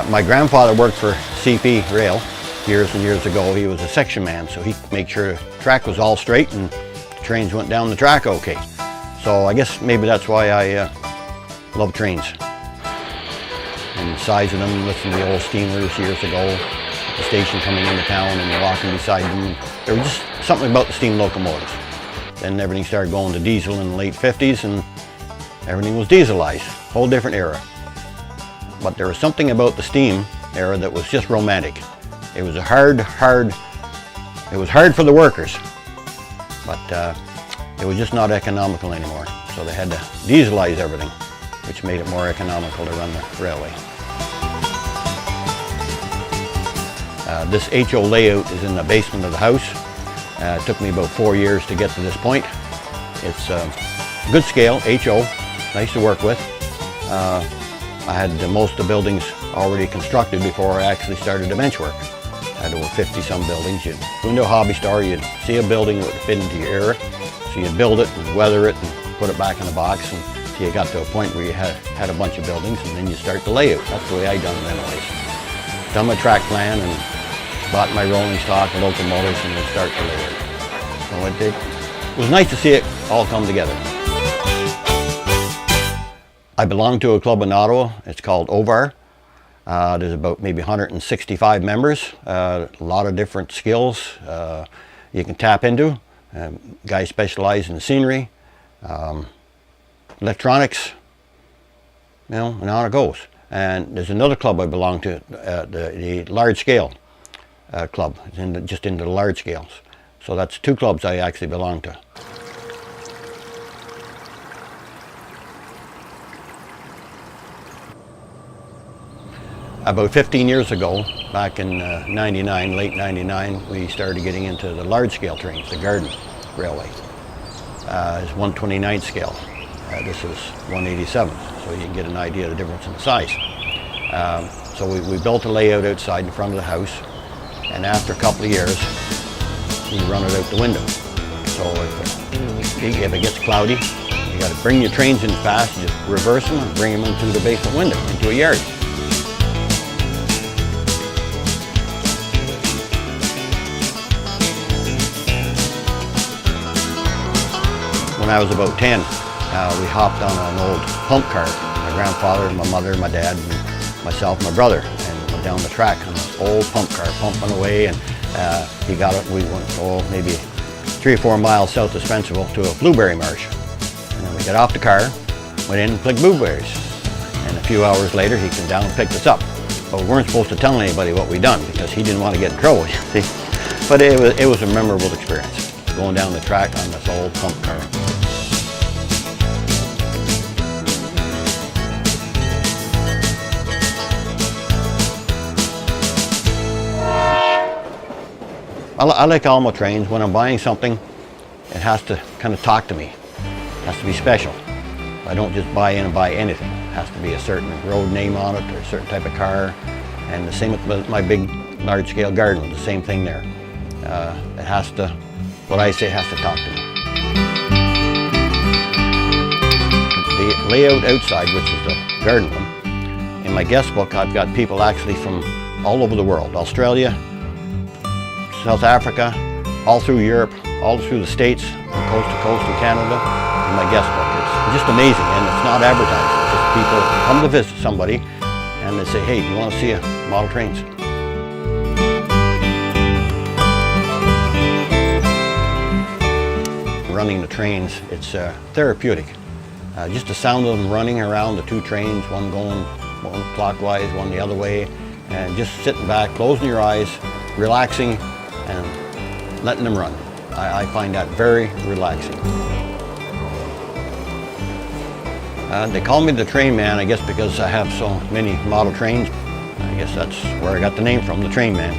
My grandfather worked for CP Rail years and years ago. He was a section man, so he made sure the track was all straight and the trains went down the track okay. So I guess maybe that's why I love trains. And the size of them, listen to the old steamers years ago, the station coming into town and you're walking beside them. There was just something about the steam locomotives. Then everything started going to diesel in the late 50s and everything was dieselized, whole different era. But there was something about the steam era that was just romantic. It was hard for the workers, but it was just not economical anymore. So they had to dieselize everything, which made it more economical to run the railway. This HO layout is in the basement of the house. It took me about 4 years to get to this point. It's good scale, HO, nice to work with. I had most of the buildings already constructed before I actually started the bench work. I had over 50 some buildings. You'd go into a hobby store, you'd see a building that would fit into your era. So you'd build it and weather it and put it back in a box until you got to a point where you had a bunch of buildings, and then you start the layout. That's the way I done it anyways. Done my track plan and bought my rolling stock and locomotives and then start the layout. So it was nice to see it all come together. I belong to a club in Ottawa. It's called OVAR. There's about maybe 165 members. A lot of different skills you can tap into. Guys specialize in scenery, electronics, you know, and on it goes. And there's another club I belong to, the large scale club, just into the large scales. So that's two clubs I actually belong to. About 15 years ago, back in '99, late '99, we started getting into the large scale trains, the Garden Railway. It's 129th scale. This is 187, so you can get an idea of the difference in the size. So we built a layout outside in front of the house, and after a couple of years, we run it out the window. So if it gets cloudy, you got to bring your trains in fast, just reverse them and bring them in through the basement window, into a yard. When I was about 10, we hopped on an old pump car. My grandfather, my mother, my dad, and myself, my brother, and went down the track on this old pump car, pumping away, and he got it. We went, maybe 3 or 4 miles south of Spencerville to a blueberry marsh. And then we got off the car, went in and picked blueberries. And a few hours later, he came down and picked us up. But we weren't supposed to tell anybody what we'd done because he didn't want to get in trouble, you see. But it was a memorable experience, going down the track on this old pump car. I like all my trains. When I'm buying something, it has to kind of talk to me. It has to be special. I don't just buy in and buy anything. It has to be a certain road name on it or a certain type of car. And the same with my big, large-scale garden, the same thing there. It has to, what I say has to talk to me. The layout outside, which is the garden room, in my guest book I've got people actually from all over the world. Australia, South Africa, all through Europe, all through the States, from coast to coast in Canada, in my guest book. It's just amazing, and it's not advertised. It's just people come to visit somebody, and they say, hey, do you want to see a model trains? Running the trains, it's therapeutic. Just the sound of them running around the two trains, one going one clockwise, one the other way, and just sitting back, closing your eyes, relaxing, and letting them run. I find that very relaxing. They call me the Trainman, I guess because I have so many model trains. I guess that's where I got the name from, the Trainman.